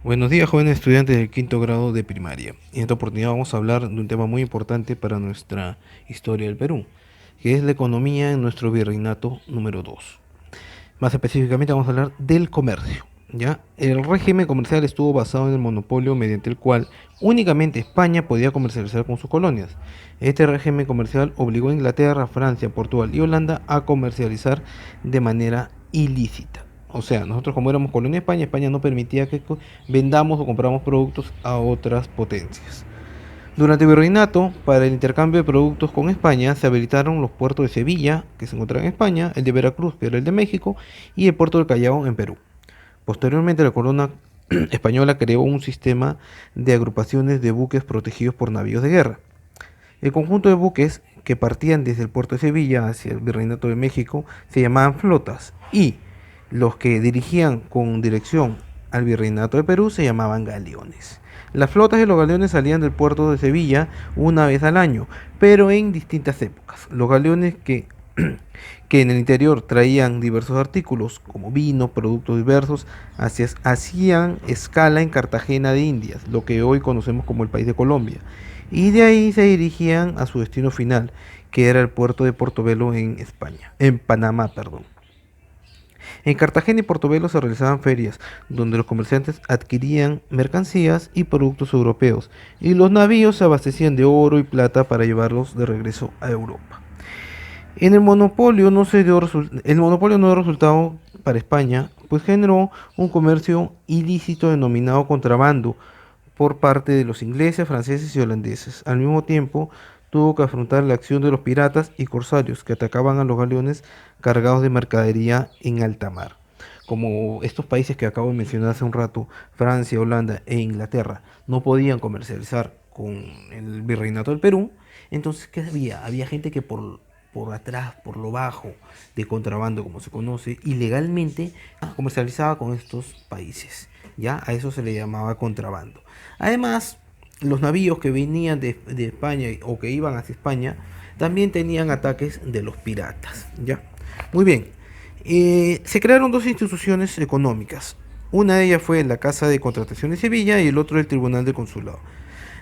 Buenos días, jóvenes estudiantes del quinto grado de primaria. En esta oportunidad vamos a hablar de un tema muy importante para nuestra historia del Perú, que es la economía en nuestro virreinato número 2. Más específicamente vamos a hablar del comercio. ¿Ya? El régimen comercial estuvo basado en el monopolio mediante el cual únicamente España podía comercializar con sus colonias. Este régimen comercial obligó a Inglaterra, Francia, Portugal y Holanda a comercializar de manera ilícita. O sea, nosotros como éramos colonia de España, España no permitía que vendamos o compramos productos a otras potencias. Durante el virreinato, para el intercambio de productos con España, se habilitaron los puertos de Sevilla, que se encontraba en España, el de Veracruz, que era el de México, y el puerto del Callao en Perú. Posteriormente, la corona española creó un sistema de agrupaciones de buques protegidos por navíos de guerra. El conjunto de buques que partían desde el puerto de Sevilla hacia el Virreinato de México se llamaban flotas y los que dirigían con dirección al Virreinato de Perú se llamaban galeones. Las flotas de los galeones salían del puerto de Sevilla una vez al año, pero en distintas épocas. Los galeones que en el interior traían diversos artículos como vino, productos diversos, hacían escala en Cartagena de Indias, lo que hoy conocemos como el país de Colombia, y de ahí se dirigían a su destino final, que era el puerto de Portobelo en España, en Panamá, perdón. En Cartagena y Portobelo se realizaban ferias, donde los comerciantes adquirían mercancías y productos europeos, y los navíos se abastecían de oro y plata para llevarlos de regreso a Europa. En el monopolio no se dio el monopolio no dio resultado para España, pues generó un comercio ilícito denominado contrabando por parte de los ingleses, franceses y holandeses. Al mismo tiempo, tuvo que afrontar la acción de los piratas y corsarios que atacaban a los galeones cargados de mercadería en alta mar. Como estos países que acabo de mencionar hace un rato, Francia, Holanda e Inglaterra, no podían comercializar con el virreinato del Perú, entonces, ¿qué había? Había gente que por atrás, por lo bajo, de contrabando, como se conoce, ilegalmente comercializaba con estos países. ¿Ya? A eso se le llamaba contrabando. Además, los navíos que venían de España o que iban hacia España también tenían ataques de los piratas. ¿Ya? Muy bien. Se crearon dos instituciones económicas. Una de ellas fue la Casa de Contratación de Sevilla y el otro el Tribunal de Consulado.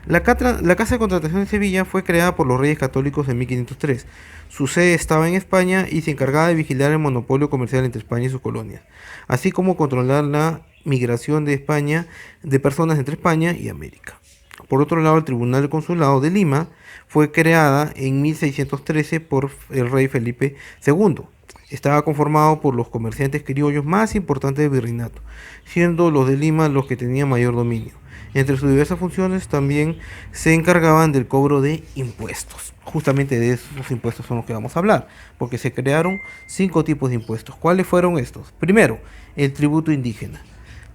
La Casa de Contratación de Sevilla fue creada por los Reyes Católicos en 1503. Su sede estaba en España y se encargaba de vigilar el monopolio comercial entre España y sus colonias, así como controlar la migración de España de personas entre España y América. Por otro lado, el Tribunal del Consulado de Lima fue creada en 1613 por el rey Felipe II. Estaba conformado por los comerciantes criollos más importantes del virreinato, siendo los de Lima los que tenían mayor dominio. Entre sus diversas funciones también se encargaban del cobro de impuestos. Justamente de esos impuestos son los que vamos a hablar, porque se crearon 5 tipos de impuestos. ¿Cuáles fueron estos? Primero, el tributo indígena.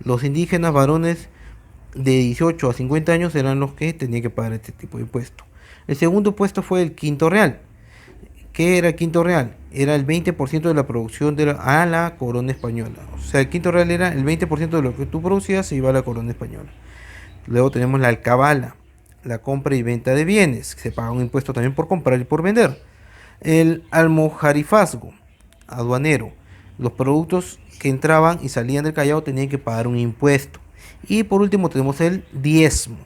Los indígenas varones de 18 a 50 años eran los que tenían que pagar este tipo de impuesto. El segundo impuesto fue el quinto real. ¿Qué era el quinto real? Era el 20% de la producción a la corona española. O sea, el quinto real era el 20% de lo que tú producías se iba a la corona española. Luego tenemos la alcabala, la compra y venta de bienes, que se paga un impuesto también por comprar y por vender. El almojarifazgo, aduanero. Los productos que entraban y salían del Callao tenían que pagar un impuesto. Y por último tenemos el diezmo.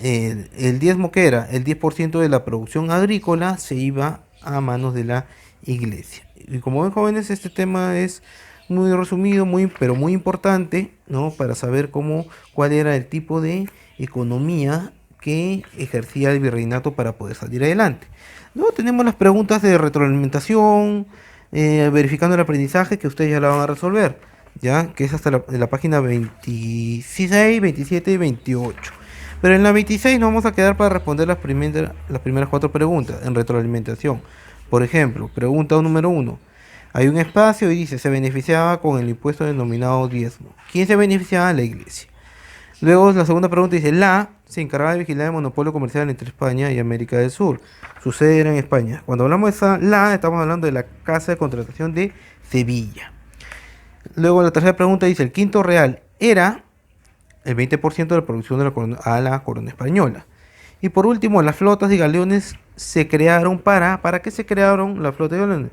El diezmo que era el 10% de la producción agrícola se iba a manos de la iglesia. Y como ven, jóvenes, este tema es muy resumido, pero muy importante, ¿no? Para saber cuál era el tipo de economía que ejercía el virreinato para poder salir adelante. Luego tenemos las preguntas de retroalimentación, verificando el aprendizaje, que ustedes ya la van a resolver, ya que es hasta la página 26, 27 y 28. Pero en la 26 nos vamos a quedar para responder las primeras 4 preguntas en retroalimentación. Por ejemplo, pregunta número 1. Hay un espacio y dice, se beneficiaba con el impuesto denominado diezmo. ¿Quién se beneficiaba? La iglesia. Luego la segunda pregunta dice, se encargaba de vigilar el monopolio comercial entre España y América del Sur. Su sede era en España. Cuando hablamos de estamos hablando de la Casa de Contratación de Sevilla. Luego la tercera pregunta dice, el quinto real era el 20% de la producción de a la corona española. Y por último, las flotas y galeones se crearon ¿para qué se crearon las flotas y galeones?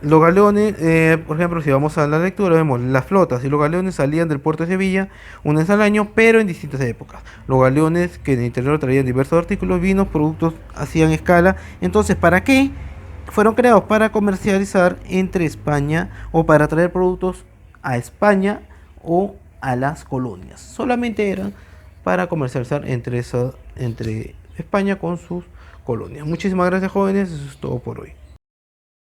Los galeones, por ejemplo, si vamos a la lectura, vemos las flotas y los galeones salían del puerto de Sevilla una vez al año, pero en distintas épocas. Los galeones que en el interior traían diversos artículos, vinos, productos, hacían escala. Entonces, ¿para qué? Fueron creados para comercializar entre España o para traer productos a España o a las colonias. Solamente eran para comercializar entre España con sus colonias. Muchísimas gracias, jóvenes. Eso es todo por hoy.